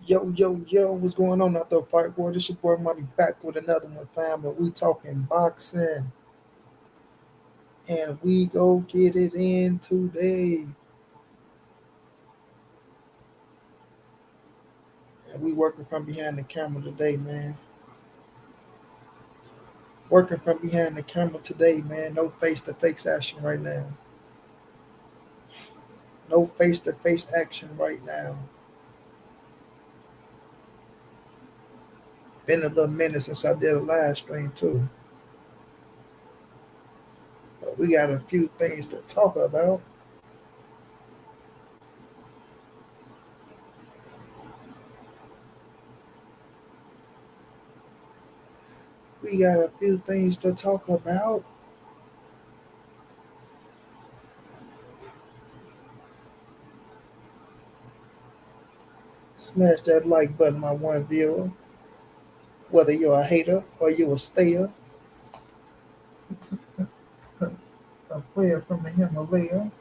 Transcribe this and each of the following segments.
Yo, yo, yo, what's going on out there, Fight World? This your boy Money back with another one, fam. And we talking boxing. And we go get it in today. And we working from behind the camera today, man. Working from behind the camera today, man. No face-to-face action right now. No face-to-face action right now. Been a little minute since I did a live stream, too. But we got a few things to talk about. We got a few things to talk about. Smash that like button, my one viewer. Whether you're a hater or you're a stayer, a player from the Himalaya.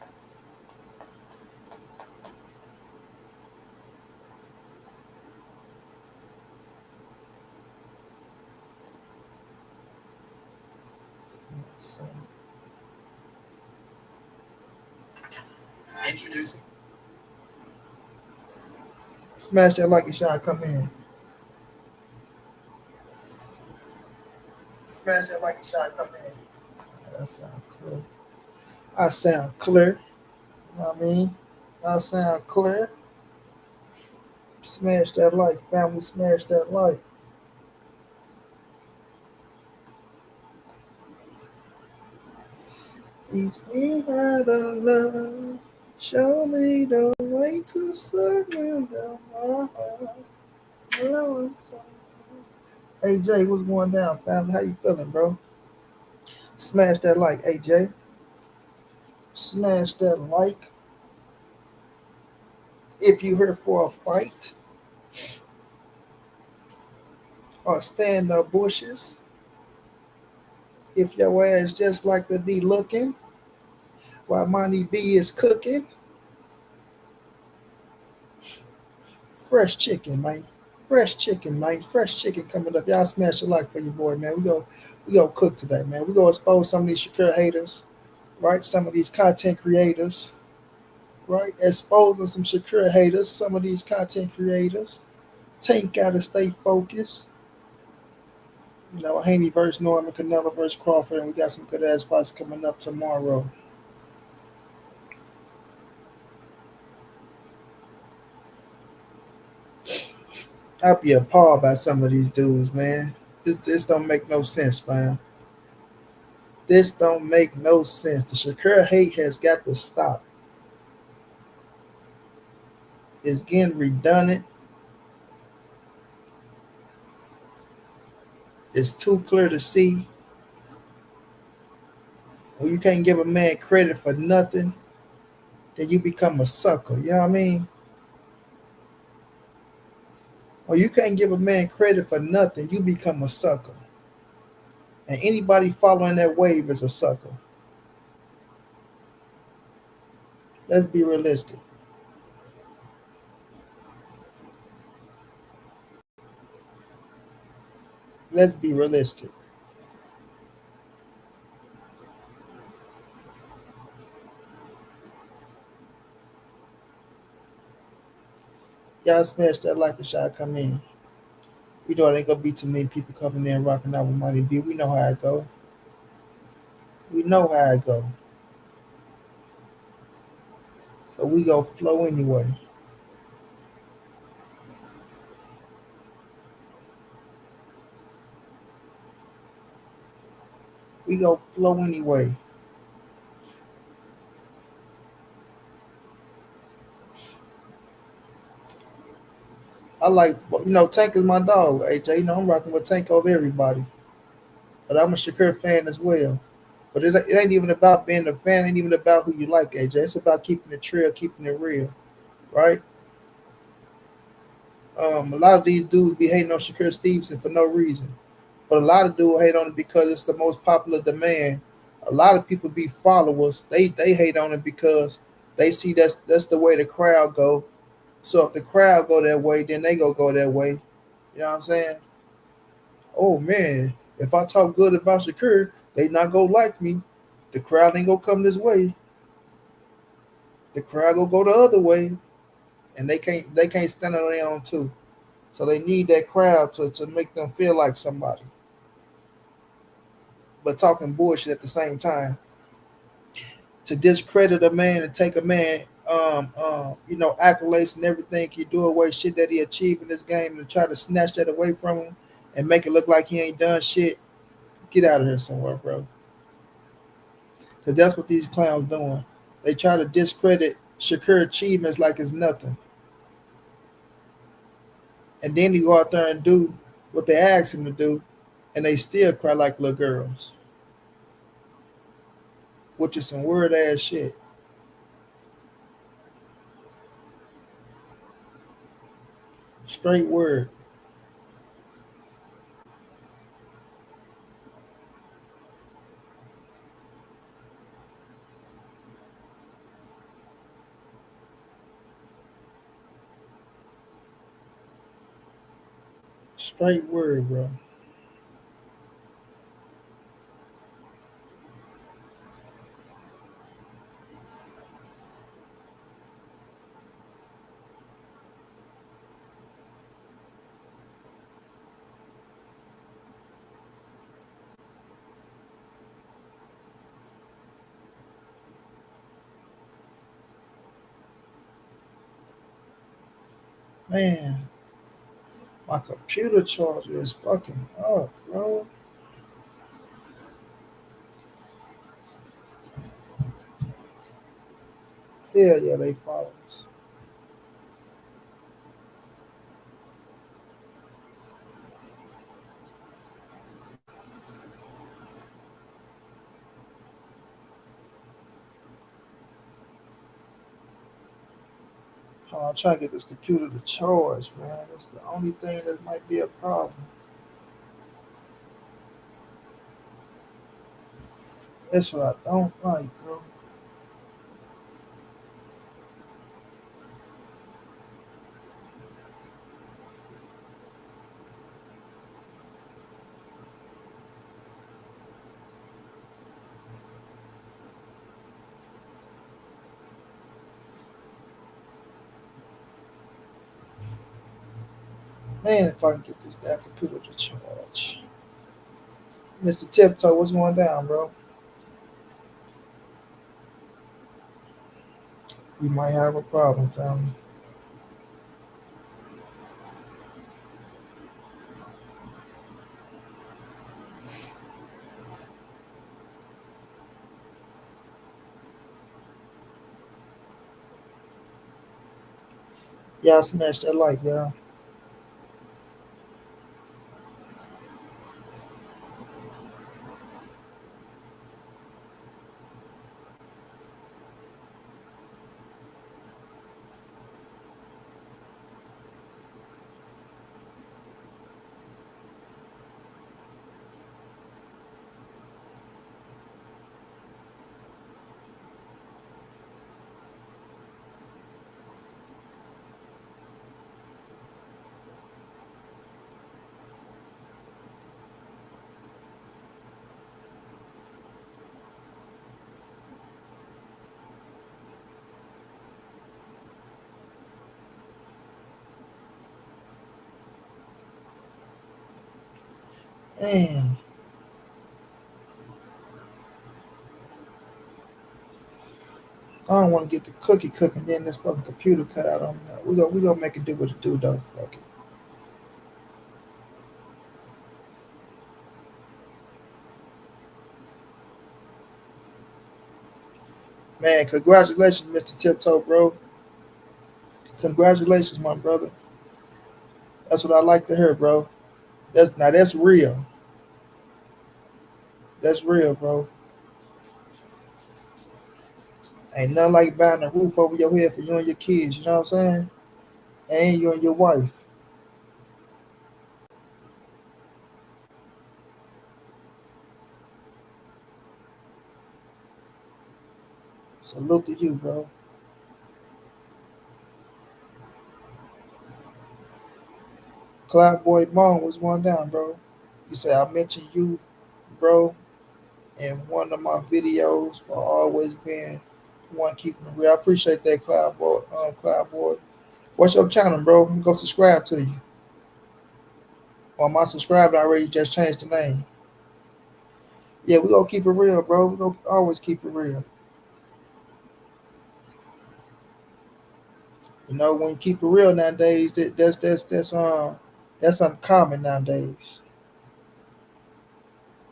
So, introducing. Smash that like and shot, come in. Smash that like and shot, come in. That sound clear. I sound clear. You know what I mean? I sound clear. Smash that like, family. Smash that like. Teach me how to love. Show me the way to surrender my heart. AJ, what's going down, family? How you feeling, bro? Smash that like, AJ. Smash that like. If you here for a fight or stand up bushes, if your ass just like to be looking while Monty B is cooking, fresh chicken, man. Fresh chicken, man. Fresh chicken coming up. Y'all smash a like for your boy, man. We go cook today, man. We go expose some of these Shakur haters, right? Some of these content creators, right? Exposing some Shakur haters, some of these content creators. Tank gotta stay focused. You know, Haney versus Norman, Canelo versus Crawford, and we got some good ass fights coming up tomorrow. I'd be appalled by some of these dudes, man. This don't make no sense, man. This don't make no sense. The Shakur hate has got to stop. It's getting redundant. It's too clear to see. When you can't give a man credit for nothing, then you become a sucker. You know what I mean? When you can't give a man credit for nothing, you become a sucker. And anybody following that wave is a sucker. Let's be realistic. Let's be realistic. Y'all smash that like a shot, come in. We know it ain't gonna be too many people coming in rocking out with Money B. We know how it go. We know how it go. But we go flow anyway. We go flow anyway. I like, Tank is my dog, AJ. I'm rocking with Tank over everybody. But I'm a Shakur fan as well. But it ain't even about being a fan. It ain't even about who you like, AJ. It's about keeping it real, keeping it real, right? A lot of these dudes be hating on Shakur Stevenson for no reason. But a lot of dudes hate on it because it's the most popular demand. A lot of people be followers. They hate on it because they see that's the way the crowd go. So if the crowd go that way, then they go that way. You know what I'm saying? Oh man, if I talk good about Shakur, they not gonna like me. The crowd ain't gonna come this way. The crowd gonna go the other way, and they can't stand on their own too. So they need that crowd to make them feel like somebody, but talking bullshit at the same time. To discredit a man and take a man, accolades and everything he do away shit that he achieved in this game and try to snatch that away from him and make it look like he ain't done shit. Get out of here somewhere, bro. Because that's what these clowns doing. They try to discredit Shakur achievements like it's nothing, and then he go out there and do what they ask him to do, and they still cry like little girls, which is some weird ass shit. Straight word, straight word, bro. Man, my computer charger is fucking up, bro. Hell yeah, they follow us. I'm trying to get this computer to charge, man. That's the only thing that might be a problem. That's what I don't like, bro. Man, if I can get this damn computer to charge. Mr. Tiptoe, what's going down, bro? We might have a problem, family. Y'all smash that like, y'all. Man, I don't want to get the cookie cooking, then this fucking computer cut out on me. We gonna make it do what it do, though. Fuck it. Man, congratulations, Mr. Tiptoe, bro. Congratulations, my brother. That's what I like to hear, bro. That's real. That's real, bro. Ain't nothing like buying a roof over your head for you and your kids. You know what I'm saying? And you and your wife. Salute to you, bro. Cloudboy Bone was going down, bro. You say I mentioned you, bro, in one of my videos for always being one keeping it real. I appreciate that, Cloudboy. Cloudboy. What's your channel, bro? Let me go subscribe to you. Or am I subscribed already? You just changed the name. Yeah, we gonna keep it real, bro. We gonna always keep it real. You know, when you keep it real nowadays, that's uncommon nowadays.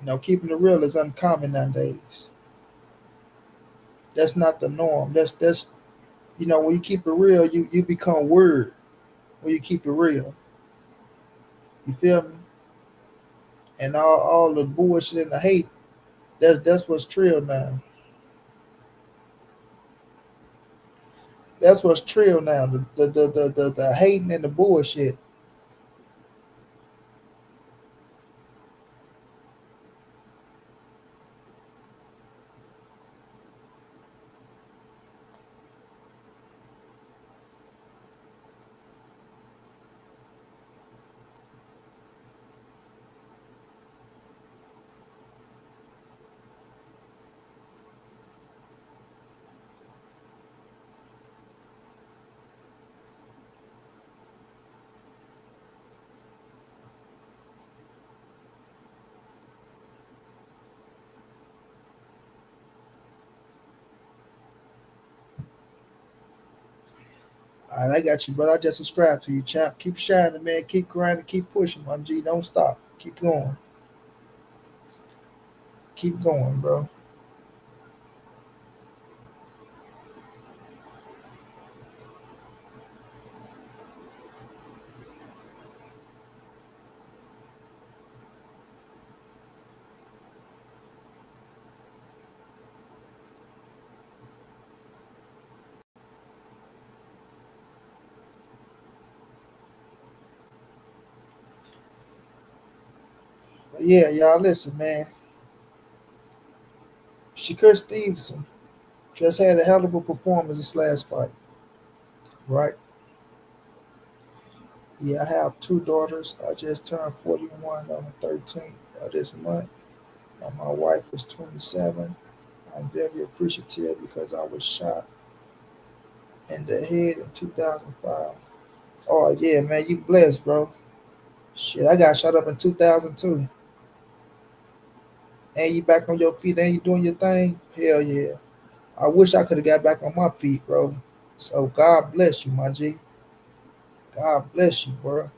You know, keeping it real is uncommon nowadays. That's not the norm. That's you know, when you keep it real, you become weird when you keep it real. You feel me? And all the bullshit and the hate, that's what's trill now. That's what's trill now. The hating and the bullshit. All right, I got you, brother. I just subscribed to you, champ. Keep shining, man. Keep grinding. Keep pushing, my G. Don't stop. Keep going. Keep going, bro. But yeah, y'all listen, man. Shakur Stevenson just had a hell of a performance this last fight, right? Yeah, I have two daughters. I just turned 41 on the 13th of this month, and my wife is 27. I'm very appreciative because I was shot in the head in 2005. Oh, yeah, man, you blessed, bro. Shit, I got shot up in 2002. And you back on your feet and you doing your thing? Hell yeah. I wish I could have got back on my feet, bro. So God bless you, my G. God bless you, bro.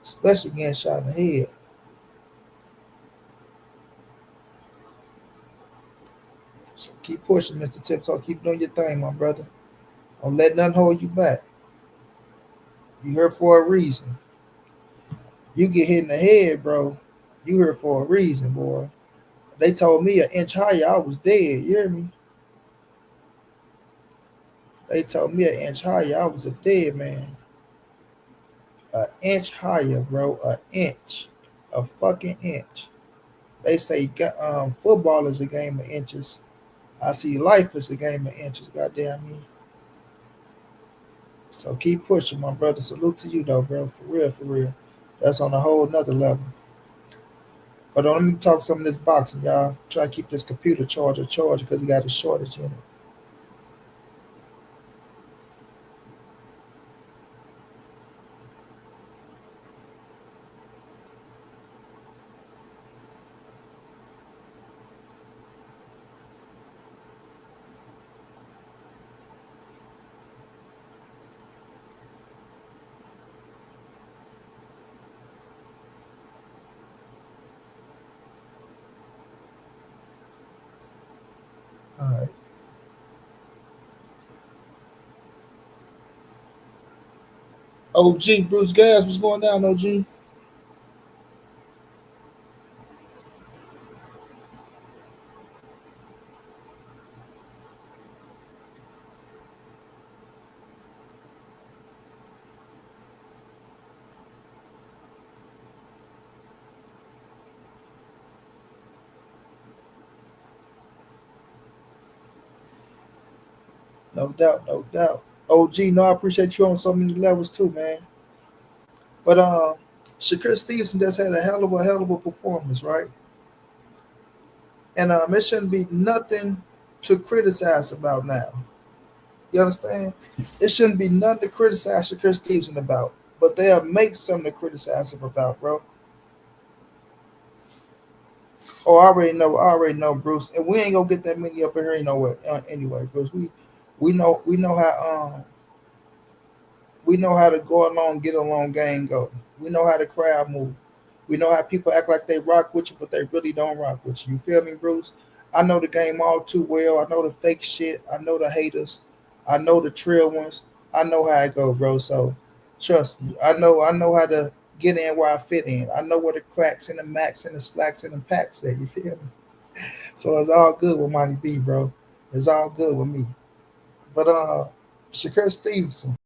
Especially getting shot in the head. So keep pushing, Mr. Tiptoe. Keep doing your thing, my brother. Don't let nothing hold you back. You here for a reason. You get hit in the head, bro. You here for a reason, boy. They told me an inch higher, I was dead. You hear me? They told me an inch higher, I was a dead man. An inch higher, bro. An inch. A fucking inch. They say football is a game of inches. I see life is a game of inches, goddamn me. So keep pushing, my brother. Salute to you, though, bro. For real, for real. That's on a whole nother level. But let me talk some of this boxing, y'all. Try to keep this computer charged because it got a shortage in it. All right. OG, Bruce Gas, what's going down, OG? No doubt, no doubt. OG, no, I appreciate you on so many levels too, man. But Shakur Stevenson just had a hell of a performance, right? And it shouldn't be nothing to criticize about now. You understand? It shouldn't be nothing to criticize Shakur Stevenson about, but they'll make something to criticize him about, bro. Oh, I already know, Bruce, and we ain't gonna get that many up in here, you know what? Anyway, Bruce, we know how we know how to go along, get along, gang go. We know how the crowd move. We know how people act like they rock with you, but they really don't rock with you. You feel me, Bruce? I know the game all too well. I know the fake shit. I know the haters. I know the trill ones. I know how it go, bro. So trust me. I know how to get in where I fit in. I know where the cracks and the max and the slacks and the packs at. You feel me? So it's all good with Monty B, bro. It's all good with me. But Shakur Stevenson,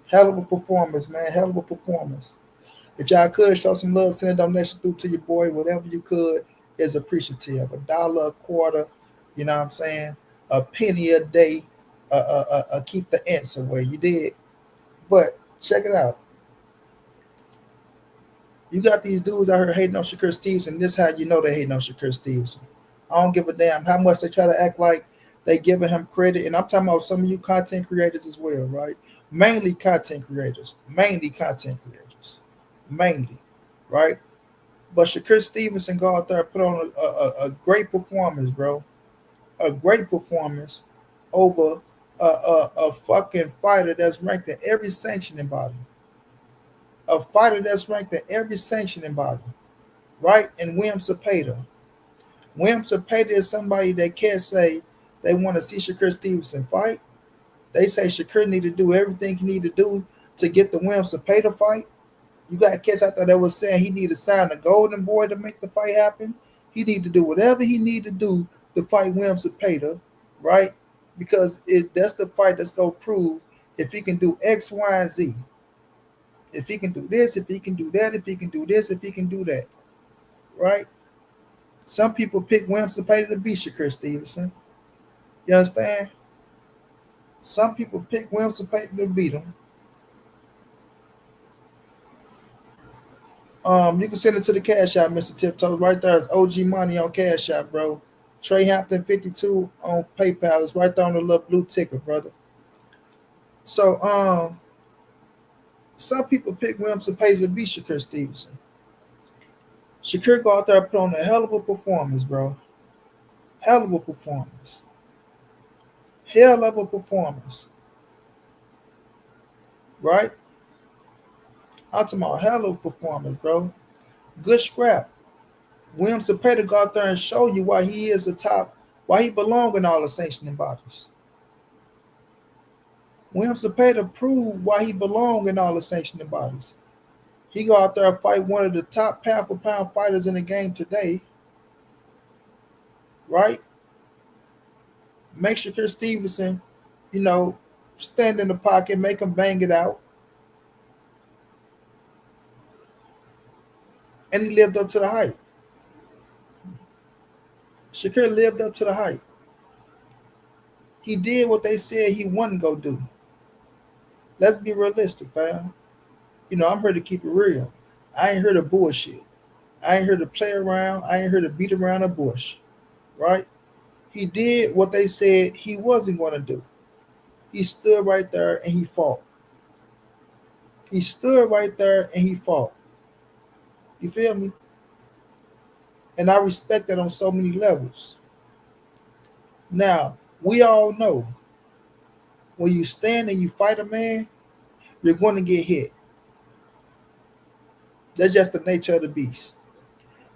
hell of a performance, man. Hell of a performance. If y'all could show some love, send a donation through to your boy. Whatever you could is appreciative. $1 a quarter, you know what I'm saying? A penny a day, keep the ants away. You did. But check it out. You got these dudes out here hating on Shakur Stevenson. This how you know they hating on Shakur Stevenson. I don't give a damn how much they try to act like they giving him credit. And I'm talking about some of you content creators as well, right? Mainly content creators. Mainly content creators. Mainly, right? But Shakur Stevenson go out there and put on a great performance, bro. A great performance over a fucking fighter that's ranked in every sanctioning body. A fighter that's ranked in every sanctioning body, right? And William Cepeda. William Cepeda is somebody that can't say they want to see Shakur Stevenson fight. They say Shakur need to do everything he need to do to get the William Cepeda fight. You got cats out there that was saying he need to sign the Golden Boy to make the fight happen. He need to do whatever he need to do to fight William Cepeda, right? Because that's the fight that's gonna prove if he can do X, Y, and Z. If he can do this, if he can do that, if he can do this, if he can do that, right? Some people pick William Cepeda to beat Shakur Stevenson. You understand? Some people pick William Cepeda to beat him. You can send it to the Cash App, Mr. Tiptoes. Right there, it's OG Money on Cash App, bro. Trey Hampton 52 on PayPal. It's right there on the little blue ticker, brother. So some people pick Williams to pay to beat Shakur Stevenson. Shakur go out there and put on a hell of a performance, bro. Hell of a performance. Hell of a performance. Right? I'm talking about hell of a performance, bro. Good scrap. William Cepeda go out there and show you why he is the top, why he belong in all the sanctioning bodies. William Cepeda proved why he belong in all the sanctioning bodies. He go out there and fight one of the top pound for pound fighters in the game today, right? Make Shakur Stevenson, you know, stand in the pocket, make him bang it out. And he lived up to the hype. Shakur lived up to the hype. He did what they said he wasn't going to do. Let's be realistic, fam. You know, I'm here to keep it real. I ain't here to bullshit. I ain't here to play around. I ain't here to beat around the bush, right? He did what they said he wasn't going to do. He stood right there and he fought. He stood right there and he fought. You feel me? And I respect that on so many levels. Now, we all know when you stand and you fight a man, you're going to get hit. That's just the nature of the beast.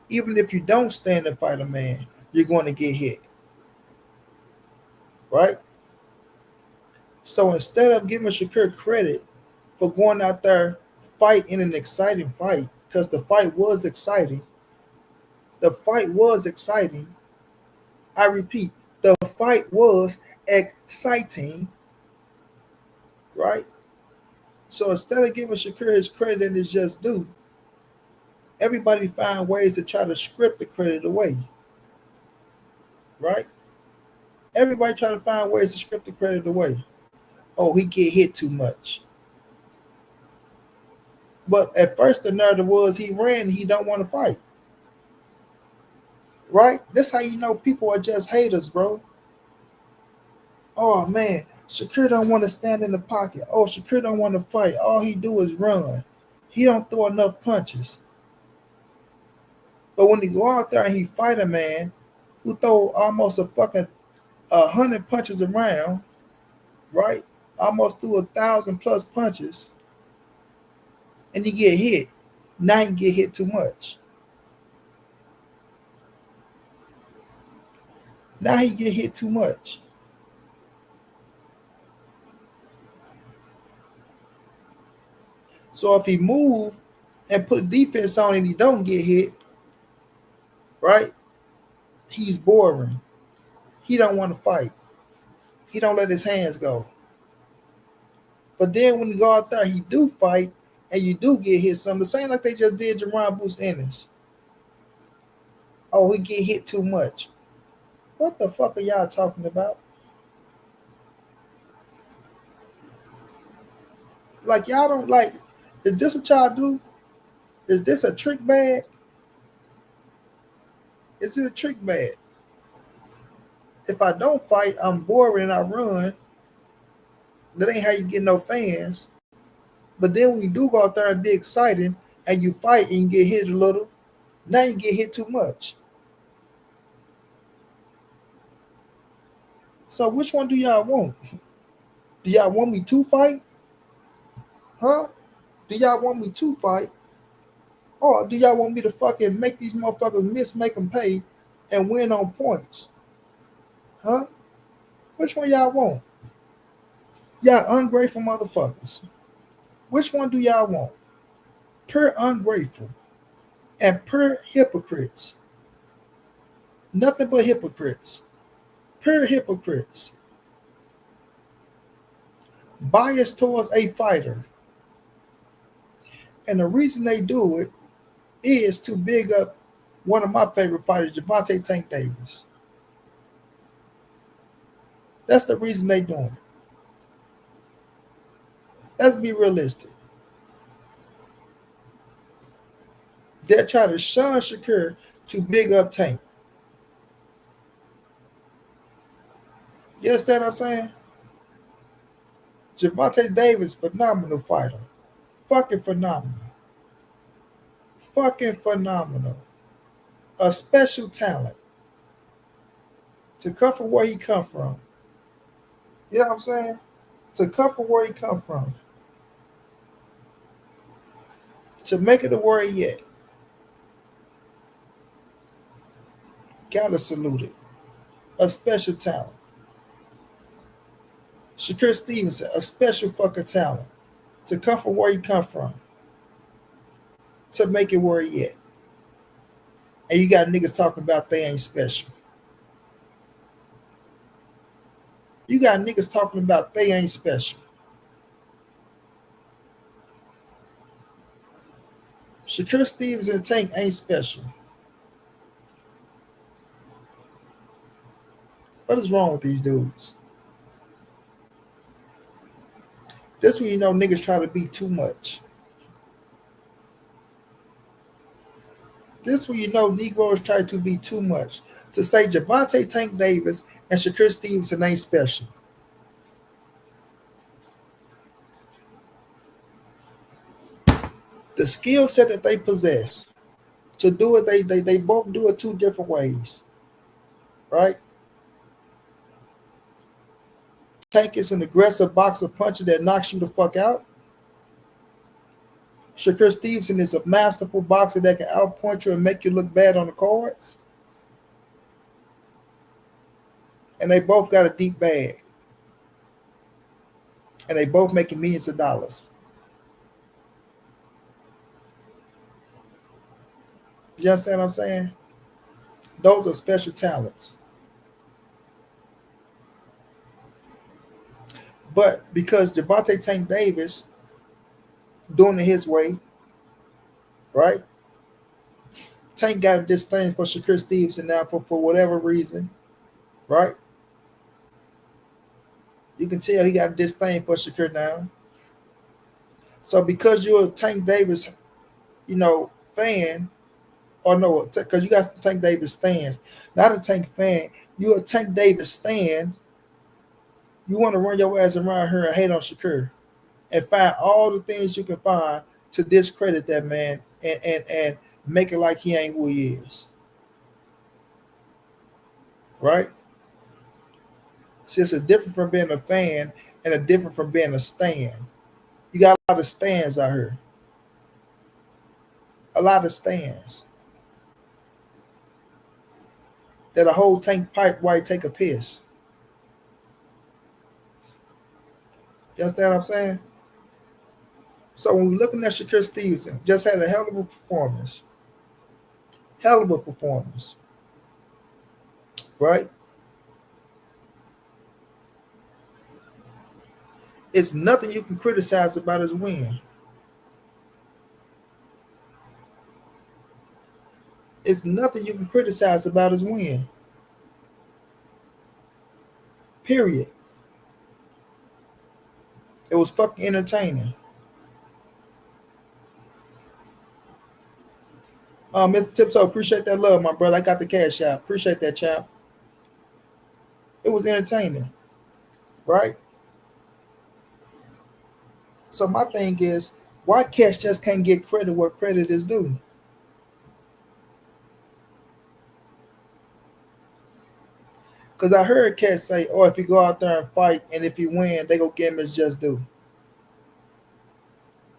Even if you don't stand and fight a man, you're going to get hit. Right? So instead of giving Shakur credit for going out there, fight in an exciting fight, because the fight was exciting. The fight was exciting. I repeat, the fight was exciting. Right? So instead of giving Shakur his credit and his just due, everybody find ways to try to script the credit away. Right? Everybody try to find ways to script the credit away. Oh, he get hit too much. But at first the narrative was he ran, he don't want to fight. Right? That's how you know people are just haters, bro. Oh man, Shakur don't want to stand in the pocket. Oh, Shakur don't want to fight. All he do is run. He don't throw enough punches. But when he go out there and he fight a man who throw almost a fucking 100 punches around, right? Almost threw 1,000+ punches, and he get hit. Now he get hit too much. Now he get hit too much. So if he move and put defense on and he don't get hit, right? He's boring. He don't want to fight. He don't let his hands go. But then when you go out there, he do fight and you do get hit some. The same like they just did Jerron Bruce Ennis. Oh, he get hit too much. What the fuck are y'all talking about? Like y'all don't like, is this what y'all do? Is this a trick bag? Is it a trick bag? If I don't fight, I'm boring and I run. That ain't how you get no fans. But then when you do go out there and be exciting and you fight and you get hit a little, now you get hit too much. So which one do y'all want? Do y'all want me to fight? Huh? Do y'all want me to fight? Or do y'all want me to fucking make these motherfuckers miss, make them pay, and win on points? Huh? Which one y'all want? Y'all ungrateful motherfuckers. Which one do y'all want? Pure ungrateful and pure hypocrites. Nothing but hypocrites. Pure hypocrites. Biased towards a fighter. And the reason they do it is to big up one of my favorite fighters, Gervonta Tank Davis. That's the reason they doing it. Let's be realistic. They're trying to shun Shakur to big up Tank. You understand what I'm saying? Gervonta Davis, phenomenal fighter. Fucking phenomenal. Fucking phenomenal. A special talent. To come from where he come from. You know what I'm saying? To come from where he come from. To make it to where he at. Gotta salute it. A special talent. Shakur Stevenson, a special fucking talent. To come from where he come from. To make it where he at. And you got niggas talking about they ain't special. You got niggas talking about they ain't special. Shakur Stevenson and Tank ain't special. What is wrong with these dudes? This when you know niggas try to be too much. This when you know Negroes try to be too much. To say Gervonta Tank Davis and Shakur Stevenson ain't special. The skill set that they possess to do it, they both do it two different ways. Right? Tank is an aggressive boxer puncher that knocks you the fuck out. Shakur Stevenson is a masterful boxer that can outpoint you and make you look bad on the cards. And they both got a deep bag. And they both making millions of dollars. You understand what I'm saying? Those are special talents. But because Gervonta Tank Davis doing it his way, right? Tank got a disdain for Shakur Stevenson now for whatever reason, right? You can tell he got a disdain for Shakur now. So because you're a Tank Davis, fan, or no, because you got Tank Davis stands, not a Tank fan. You're a Tank Davis stand. You want to run your ass around here and hate on Shakur and find all the things you can find to discredit that man and make it like he ain't who he is. Right? It's just a different from being a fan and a different from being a stand. You got a lot of stands out here. A lot of stands. That a whole tank pipe while you take a piss. You understand what I'm saying? So when we're looking at Shakur Stevenson, just had a hell of a performance. Hell of a performance. Right? It's nothing you can criticize about his win. It's nothing you can criticize about his win. Period. It was fucking entertaining. Mr. Tipso, appreciate that love, my brother. I got the cash out. Appreciate that, champ. It was entertaining. Right? So my thing is, why cats just can't get credit where credit is due? Because I heard cats say, oh, if you go out there and fight, and if you win, they go give him his just due.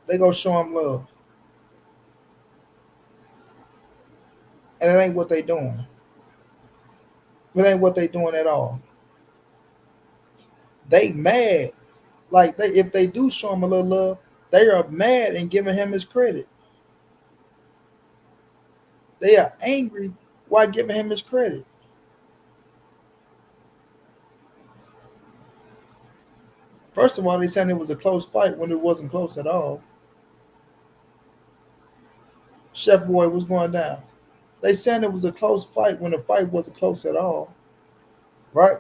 They go show him love. And it ain't what they doing. It ain't what they doing at all. They mad. Like if they do show him a little love, they are mad and giving him his credit. They are angry while giving him his credit. First of all, they said it was a close fight when it wasn't close at all. Chef Boy was going down. They said it was a close fight when the fight wasn't close at all. Right?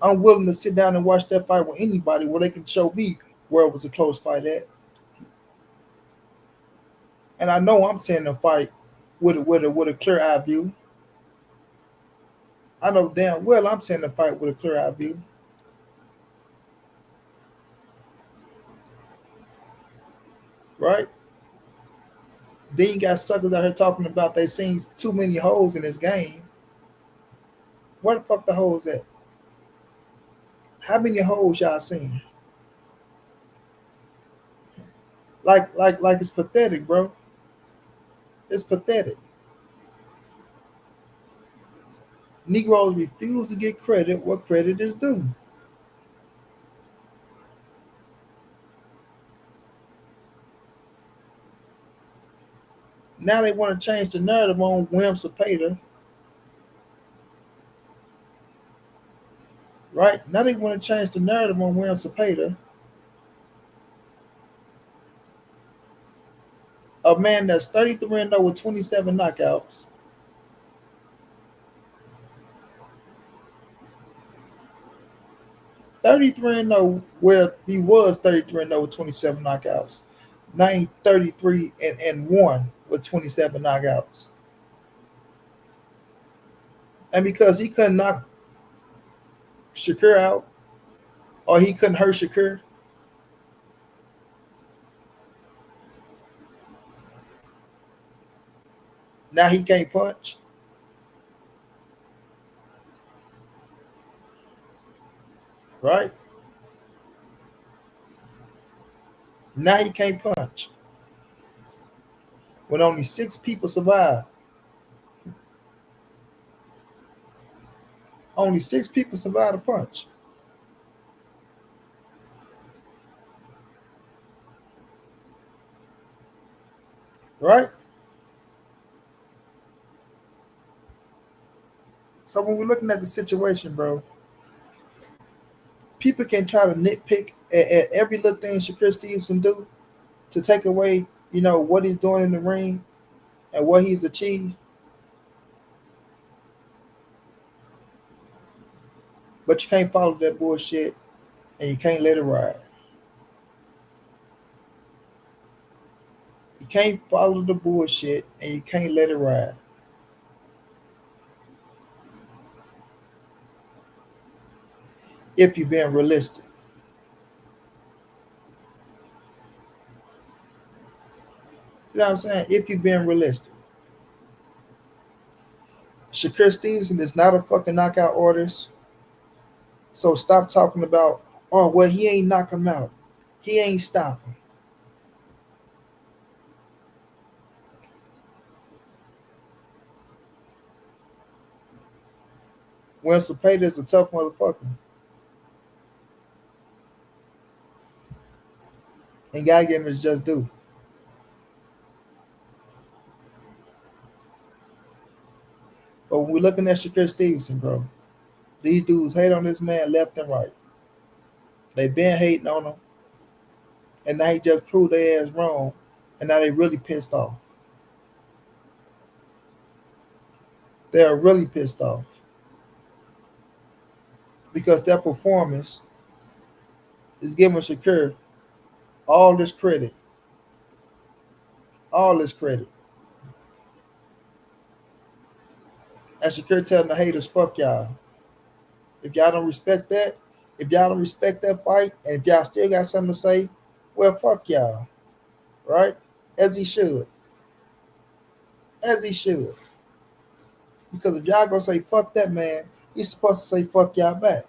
I'm willing to sit down and watch that fight with anybody where they can show me where it was a close fight at. And I know I'm seeing the fight with a clear eye view. I know damn well I'm seeing the fight with a clear eye view. Right? Then you got suckers out here talking about they seen too many holes in this game. Where the fuck the holes at? How many holes y'all seen? Like it's pathetic, bro. It's pathetic. Negroes refuse to get credit where credit is due. Now they want to change the narrative on William Cepeda. Right? Now they want to change the narrative on William Cepeda. A man that's 33-0 with 27 knockouts. (33-0) where he was 33-0 with 27 knockouts. Now he's 33-1 with 27 knockouts. And because he couldn't knock Shakur out, or he couldn't hurt Shakur, now he can't punch. Right? Now he can't punch. When only 6 people survive. Only 6 people survive a punch. Right? So when we're looking at the situation, bro, people can try to nitpick at every little thing Shakur Stevenson do to take away, what he's doing in the ring and what he's achieved. But you can't follow that bullshit and you can't let it ride. You can't follow the bullshit and you can't let it ride. If you're being realistic. You know what I'm saying? If you're being realistic. Shakur Stevenson is not a fucking knockout artist. So stop talking about, oh, well, he ain't knock him out. He ain't stopping. Well, Cepeda is a tough motherfucker. And gotta give him his just due. But when we're looking at Shakur Stevenson, bro, these dudes hate on this man left and right. They been hating on him, and now he just proved their ass wrong, and now they really pissed off. They're really pissed off because their performance is giving Shakur all this credit, all this credit. And Shakur telling the haters, "Fuck y'all. If y'all don't respect that, if y'all don't respect that fight, and if y'all still got something to say, well, fuck y'all." Right? As he should. As he should. Because if y'all gonna say fuck that man, he's supposed to say fuck y'all back.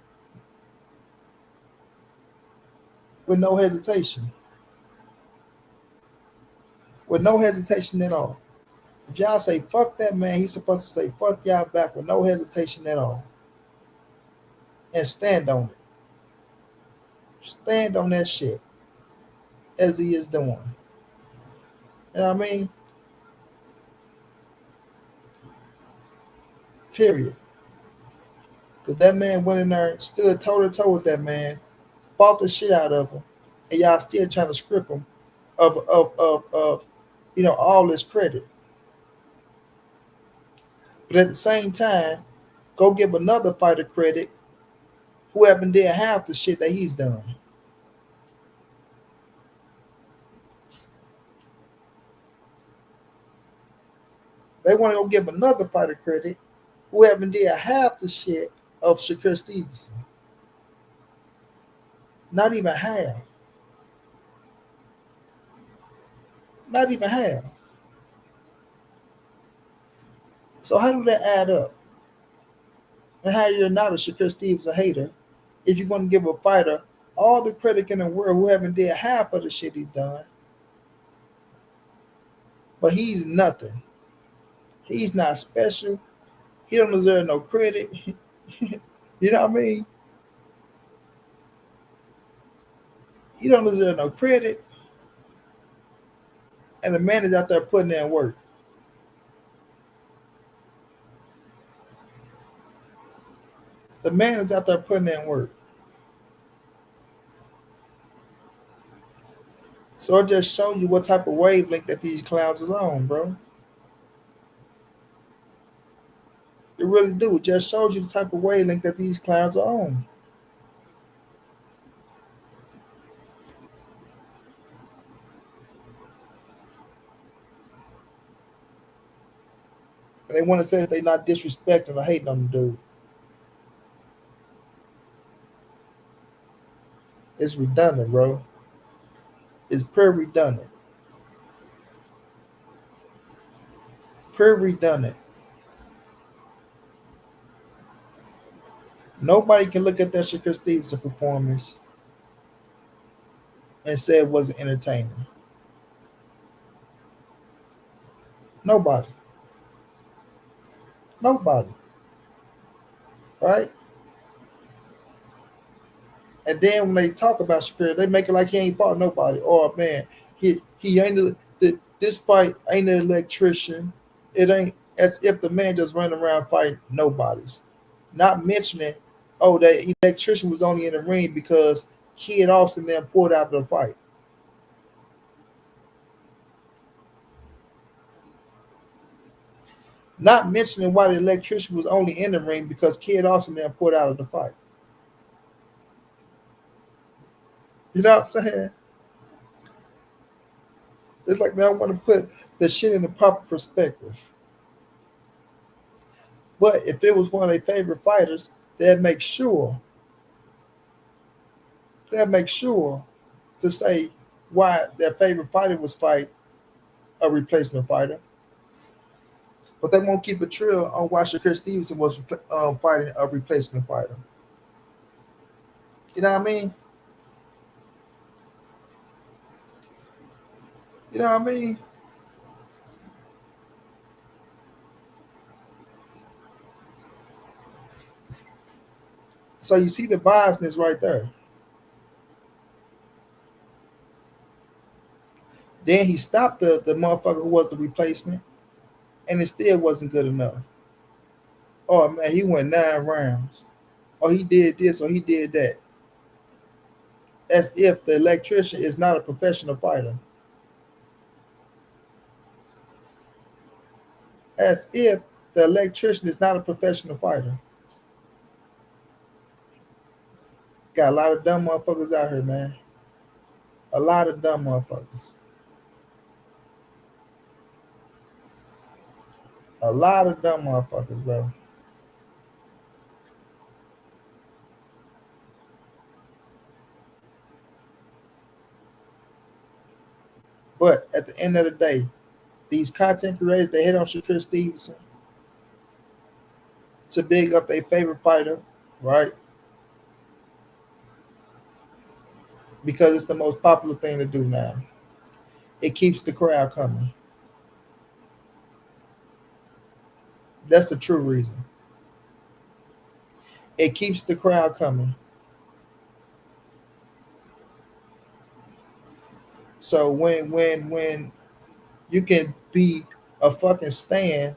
With no hesitation. With no hesitation at all. If y'all say fuck that man, he's supposed to say fuck y'all back with no hesitation at all. And stand on it. Stand on that shit. As he is doing. You know what I mean? Period. Because that man went in there, stood toe to toe with that man, fought the shit out of him, and y'all still trying to script him of all this credit. But at the same time, go give another fighter credit who haven't did half the shit that he's done. They want to go give another fighter credit who haven't did half the shit of Shakur Stevenson. Not even half. Not even half. So how do that add up? And how you're not a Shakur Stevenson hater if you're going to give a fighter all the credit in the world who haven't did half of the shit he's done, but he's nothing. He's not special. He don't deserve no credit. You know what I mean? He don't deserve no credit. And the man is out there putting in work. The man is out there putting in work. So it just shows you what type of wavelength that these clowns is on, bro. It really do. It just shows you the type of wavelength that these clowns are on. And they want to say that they not disrespecting or hating on the dude. It's redundant, bro. It's pure redundant. Pure redundant. Nobody can look at that Shakur Stevenson performance and say it wasn't entertaining. Nobody. Nobody. Right? And then when they talk about Shakur, they make it like he ain't fought nobody. Oh man, he ain't this fight ain't an electrician. It ain't as if the man just running around fighting nobodies. Not mentioning, oh, that electrician was only in the ring because Kid Austin then pulled out of the fight. Not mentioning why the electrician was only in the ring because Kid Austin then pulled out of the fight. You know what I'm saying? It's like they don't want to put the shit in the proper perspective. But if it was one of their favorite fighters, they'd make sure they'd make sure to say why their favorite fighter was fight a replacement fighter. But they won't keep a trail on why Shakur Stevenson was fighting a replacement fighter. You know what I mean? You know what I mean? So you see the biasness right there. Then he stopped the motherfucker who was the replacement, and it still wasn't good enough. Oh man, he went 9 rounds. Oh, he did this or he did that. As if the electrician is not a professional fighter. As if the electrician is not a professional fighter. Got a lot of dumb motherfuckers out here, man. A lot of dumb motherfuckers. A lot of dumb motherfuckers, bro. But at the end of the day, these content creators, they hit on Shakur Stevenson to big up their favorite fighter, right? Because it's the most popular thing to do now. It keeps the crowd coming. That's the true reason. It keeps the crowd coming. So when you can be a fucking stand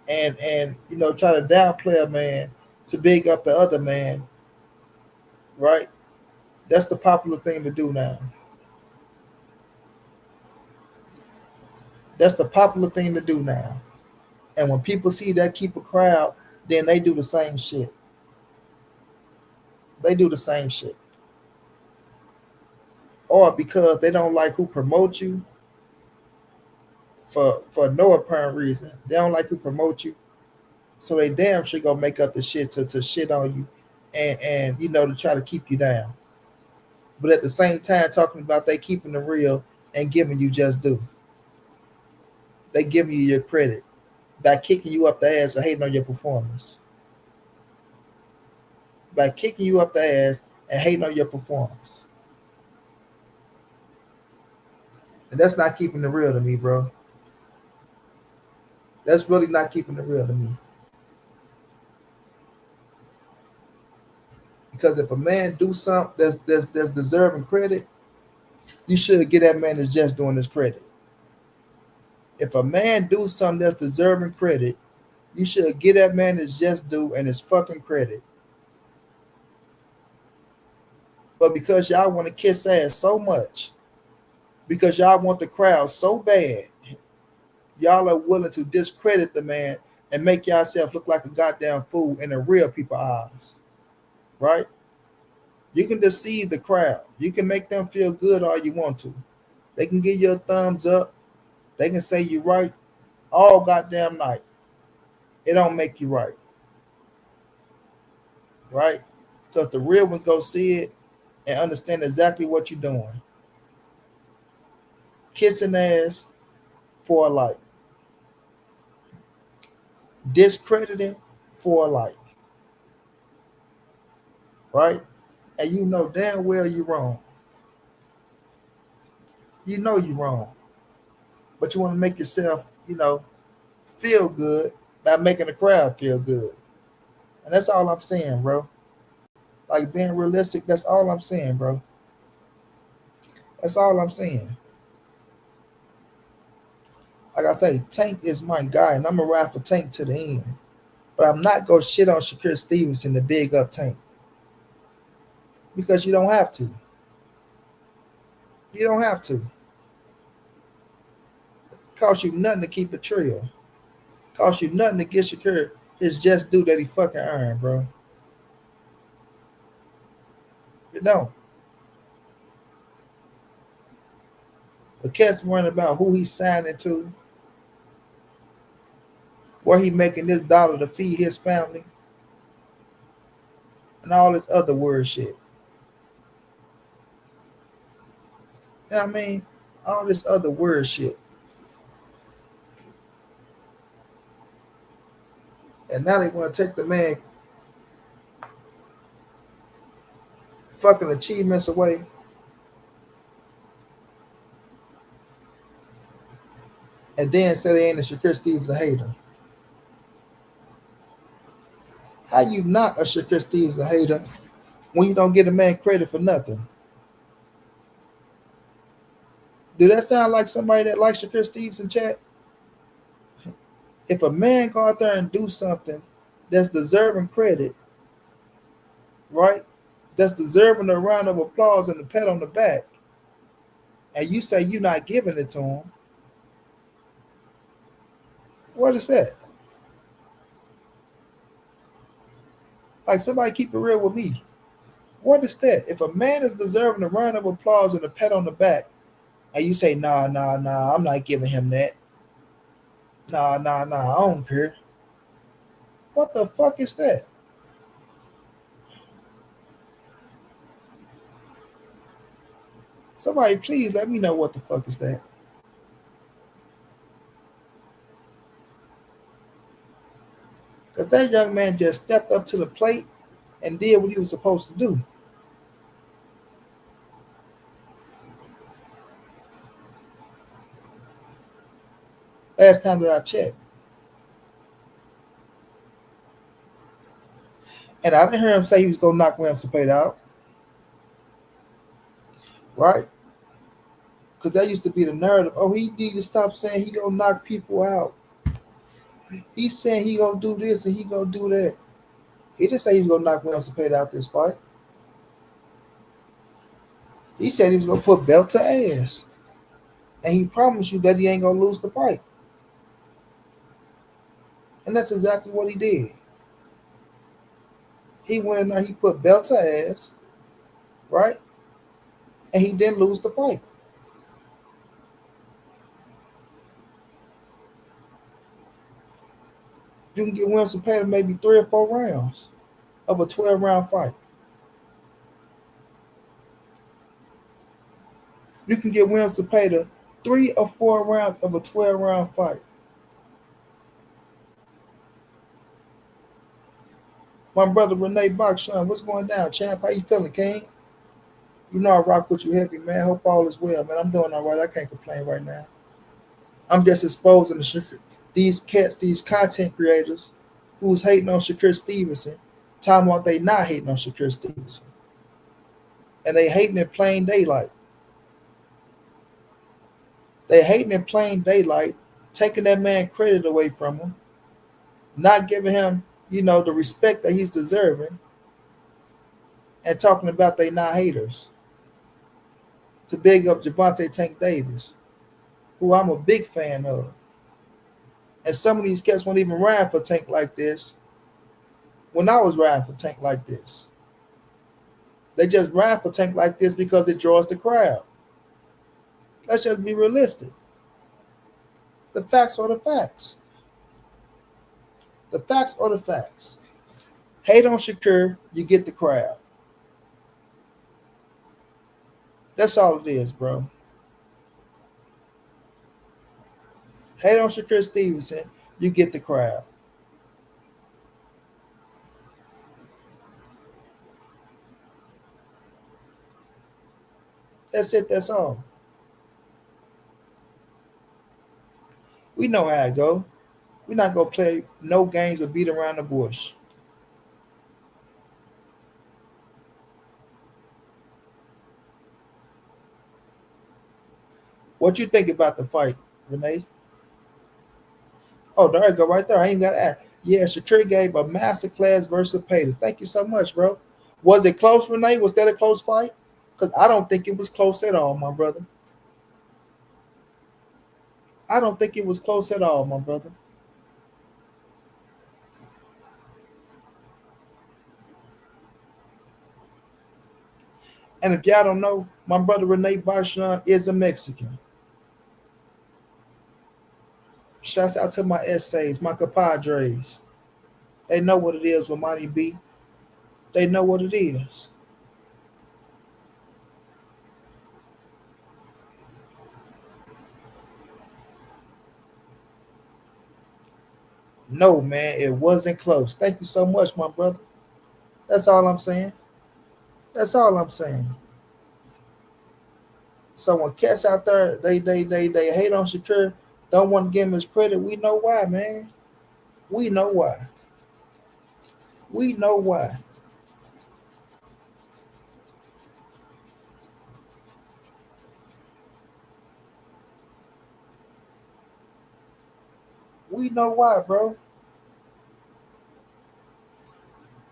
and try to downplay a man to big up the other man, right? That's the popular thing to do now. That's the popular thing to do now. And when people see that keep a crowd, then they do the same shit. They do the same shit. Or because they don't like who promotes you for no apparent reason. They don't like who promotes you. So they damn sure gonna make up the shit to shit on you and to try to keep you down. But at the same time talking about they keeping the real and giving you just due. They giving you your credit by kicking you up the ass and hating on your performance. By kicking you up the ass and hating on your performance. And that's not keeping it real to me, bro. That's really not keeping it real to me. Because if a man do something that's deserving credit, you should get that man that's just doing his credit. If a man do something that's deserving credit, you should get that man his just due and his fucking credit. But because y'all want to kiss ass so much, because y'all want the crowd so bad, y'all are willing to discredit the man and make yourself look like a goddamn fool in the real people's eyes. Right? You can deceive the crowd. You can make them feel good all you want to. They can give you a thumbs up. They can say you're right all goddamn night. It don't make you right. Right? Because the real ones go see it and understand exactly what you're doing. Kissing ass for a like. Discrediting for a like. Right? And you know damn well you're wrong. You know you're wrong. But you want to make yourself, feel good by making the crowd feel good. And that's all I'm saying, bro. Like being realistic, that's all I'm saying, bro. That's all I'm saying. Like I say, Tank is my guy, and I'm gonna ride for Tank to the end. But I'm not gonna shit on Shakur Stevenson to big up Tank. Because you don't have to. You don't have to. It costs you nothing to keep it real. It costs you nothing to get Shakur his just due that he fucking earned, bro. You know. The cat's worrying about who he's signing to, where he making this dollar to feed his family, and all this other weird shit. You know what I mean? All this other weird shit. And now they want to take the man fucking achievements away. And then say they ain't a Shakur Stevenson hater. How you not a Shakur Stevenson hater when you don't get a man credit for nothing? Do that sound like somebody that likes Shakur Stevenson, chat? If a man go out there and do something that's deserving credit, right? That's deserving a round of applause and a pat on the back, and you say you're not giving it to him, what is that? Like, somebody keep it real with me. What is that? If a man is deserving a round of applause and a pat on the back, and you say, nah, I'm not giving him that. Nah, I don't care. What the fuck is that? Somebody please let me know what the fuck is that. Because that young man just stepped up to the plate and did what he was supposed to do. Last time that I checked. And I didn't hear him say he was going to knock Williams Cepeda out. Right? Because that used to be the narrative. Oh, he need to stop saying he going to knock people out. He's saying he going to do this and he going to do that. He didn't say he was going to knock Williams Cepeda out this fight. He said he was going to put belt to ass. And he promised you that he ain't going to lose the fight. And that's exactly what he did. He went in there, he put belt to ass, right? And he didn't lose the fight. You can get Williams Cepeda maybe 3 or 4 rounds of a 12-round fight. You can get Williams Cepeda 3 or 4 rounds of a 12-round fight. My brother Renee Bakshan, what's going down, champ? How you feeling, King? You know I rock with you heavy, man. Hope all is well, man. I'm doing all right. I can't complain right now. I'm just exposing these cats, these content creators who's hating on Shakur Stevenson, talking about they not hating on Shakur Stevenson. And they hating in plain daylight. They hating in plain daylight, taking that man credit away from him, not giving him, the respect that he's deserving, and talking about they not haters. To big up Javante Tank Davis, who I'm a big fan of. And some of these cats won't even ride for Tank like this when I was riding for Tank like this. They just ride for Tank like this because it draws the crowd. Let's just be realistic. The facts are the facts. The facts are the facts. Hate on Shakur, you get the crowd. That's all it is, bro. Hate on Shakur Stevenson, you get the crowd. That's it, that's all. We know how it go. We're not going to play no games or beat around the bush. What you think about the fight, Renee? Oh, there you go, right there. I ain't got to ask. Yeah, Shakur gave a masterclass versus Cepeda. Thank you so much, bro. Was it close, Renee? Was that a close fight? Because I don't think it was close at all, my brother. I don't think it was close at all, my brother. And if y'all don't know, my brother Renee Barshan is a Mexican. Shouts out to my essays, my compadres. They know what it is with Monty B. They know what it is. No, man, it wasn't close. Thank you so much, my brother. That's all I'm saying. That's all I'm saying. So when cats out there, they hate on Shakur, don't want to give him his credit. We know why, man. We know why. We know why. We know why, bro.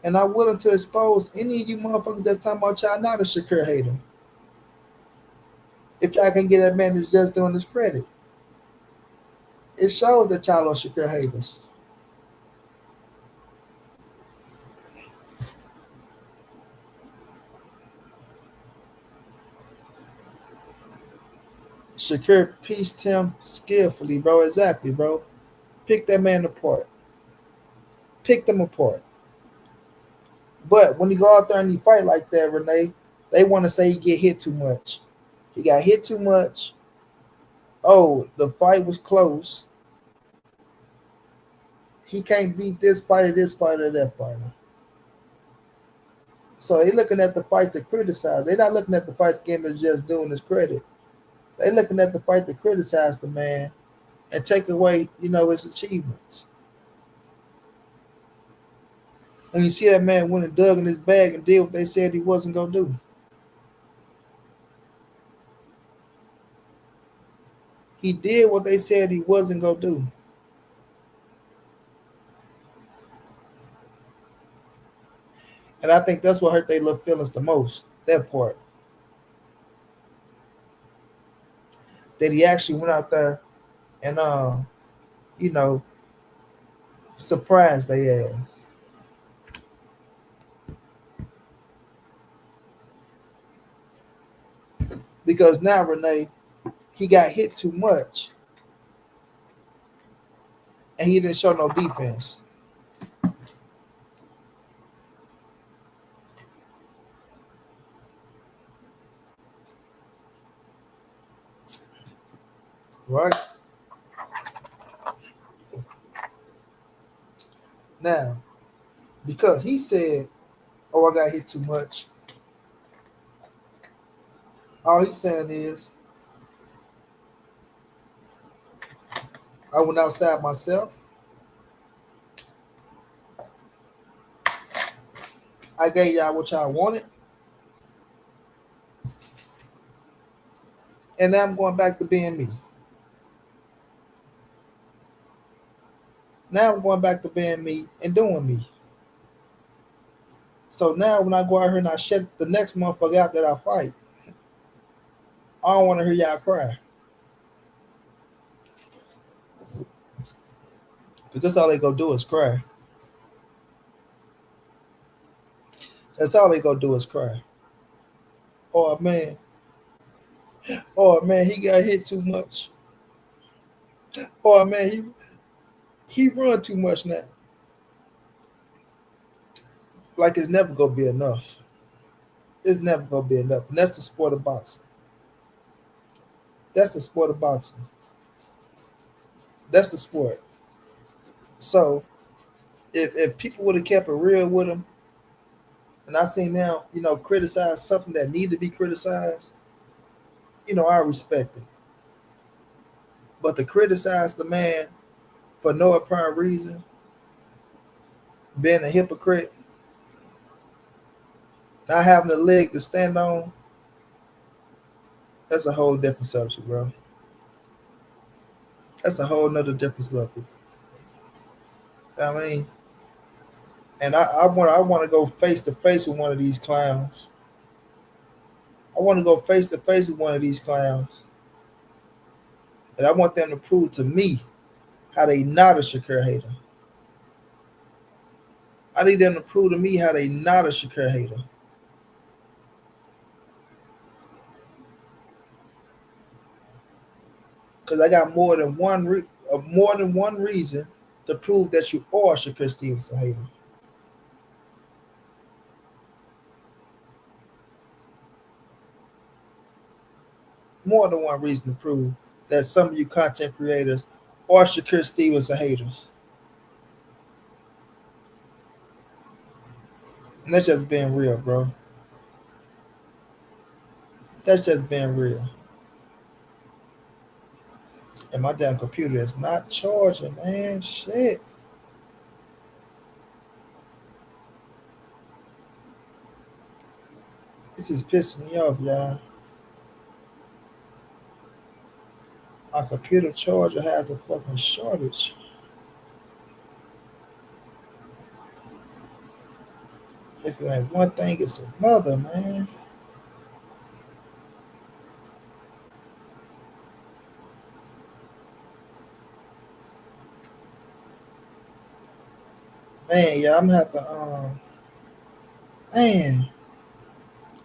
And I'm willing to expose any of you motherfuckers that's talking about y'all not a Shakur hater. If y'all can get that man that's just doing his credit. It shows that y'all are Shakur haters. Shakur pieced him skillfully, bro. Exactly, bro. Pick that man apart. Pick them apart. But when you go out there and you fight like that, Renee, they want to say he get hit too much. He got hit too much. Oh, the fight was close. He can't beat this fighter, that fighter. So they looking at the fight to criticize. They're not looking at the fight the game is just doing his credit. They looking at the fight to criticize the man and take away, his achievements. And you see that man went and dug in his bag and did what they said he wasn't gonna do. He did what they said he wasn't gonna do. And I think that's what hurt their little feelings the most. That part. That he actually went out there and you know, surprised they ass. Because now Renee, he got hit too much. And he didn't show no defense. Right? Now, because he said, oh, I got hit too much. All he's saying is, I went outside myself. I gave y'all what y'all wanted. And now I'm going back to being me. Now I'm going back to being me and doing me. So now when I go out here and I shut the next motherfucker out that I fight, I don't want to hear y'all cry. Because that's all they go do is cry. That's all they go do is cry. Oh man. Oh man, he got hit too much. Oh man, he run too much now. Like it's never gonna be enough. It's never gonna be enough. And that's the sport of boxing. That's the sport of boxing. That's the sport. So if people would have kept it real with him, and I see now, criticize something that need to be criticized, I respect it. But to criticize the man for no apparent reason, being a hypocrite, not having a leg to stand on, that's a whole different subject, bro. That's a whole nother different subject. I mean, and I want to go face to face with one of these clowns. I want to go face to face with one of these clowns. And I want them to prove to me how they not a Shakur hater. I need them to prove to me how they not a Shakur hater. Because I got more than one more than one reason to prove that you are Shakur Stevenson hater. More than one reason to prove that some of you content creators are Shakur Stevenson haters. And that's just being real, bro. That's just being real. And my damn computer is not charging, man. Shit. This is pissing me off, y'all. My computer charger has a fucking shortage. If it ain't one thing, it's another, man. Man, yeah, I'm gonna have to man.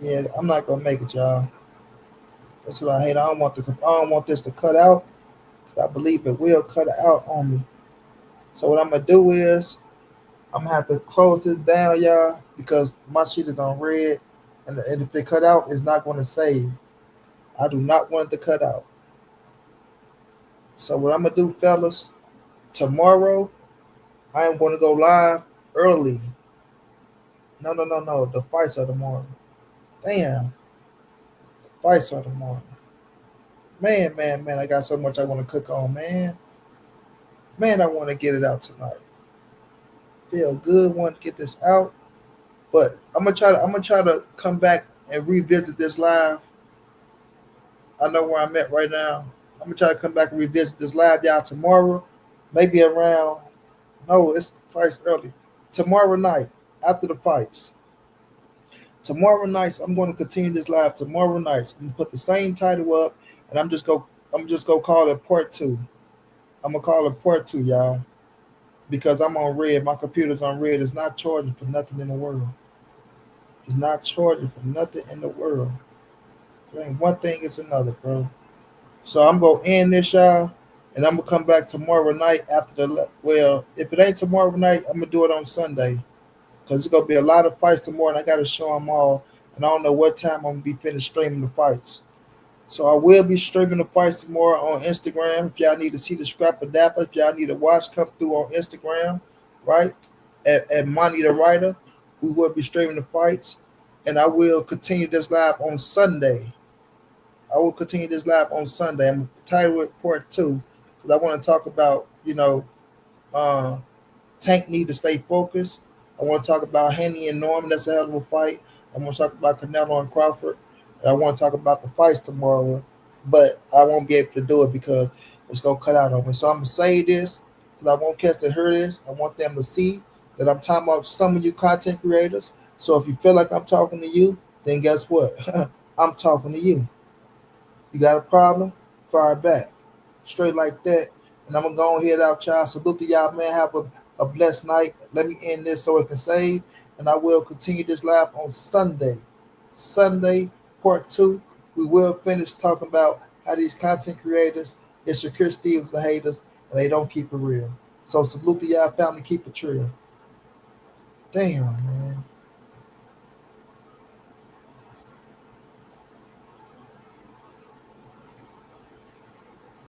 Yeah, I'm not gonna make it, y'all. That's what I hate. I don't want this to cut out. I believe it will cut out on me. So what I'm gonna do is I'm gonna have to close this down, y'all, because my shit is on red, and if it cut out, it's not gonna save. I do not want it to cut out. So what I'm gonna do, fellas, tomorrow I am gonna go live early. No, no, no, no. The fights are tomorrow. Damn, fights are tomorrow. Man, man, man, I got so much I want to cook on, man. Man, I want to get it out tonight. Feel good, want to get this out. But I'm gonna try to come back and revisit this live. I know where I'm at right now. I'm gonna try to come back and revisit this live, y'all, tomorrow. Maybe around no, it's fights early. Tomorrow night, after the fights. Tomorrow nights, I'm gonna continue this live tomorrow nights. I'm gonna put the same title up and I'm just gonna call it part two. I'm gonna call it part two, y'all. Because I'm on red. My computer's on red. It's not charging for nothing in the world. It's not charging for nothing in the world. If it ain't one thing, it's another, bro. So I'm gonna end this, y'all, and I'm gonna come back tomorrow night after the. Well, if it ain't tomorrow night, I'm gonna do it on Sunday, because it's gonna be a lot of fights tomorrow, and I gotta show them all. And I don't know what time I'm gonna be finished streaming the fights. So I will be streaming the fights tomorrow on Instagram. If y'all need to see the scrap of dapper, if y'all need to watch, come through on Instagram, right? At Monty the Writer, we will be streaming the fights, and I will continue this live on Sunday. I will continue this live on Sunday. I'm title it part two because I want to talk about, uh, Tank need to stay focused. I want to talk about Haney and Norman. That's a hell of a fight. I want to talk about Canelo and Crawford. And I want to talk about the fights tomorrow, but I won't be able to do it because it's gonna cut out on me. So I'm gonna say this because I want cats to hear this. I want them to see that I'm talking about some of you content creators. So if you feel like I'm talking to you, then guess what? I'm talking to you. You got a problem? Fire back. Straight like that. And I'm going to go ahead out, y'all. Salute to y'all, man. Have a blessed night. Let me end this so it can save. And I will continue this live on Sunday. Sunday, part two. We will finish talking about how these content creators is Shakur Stevens, the haters, and they don't keep it real. So salute to y'all, family. Keep it real. Damn, man.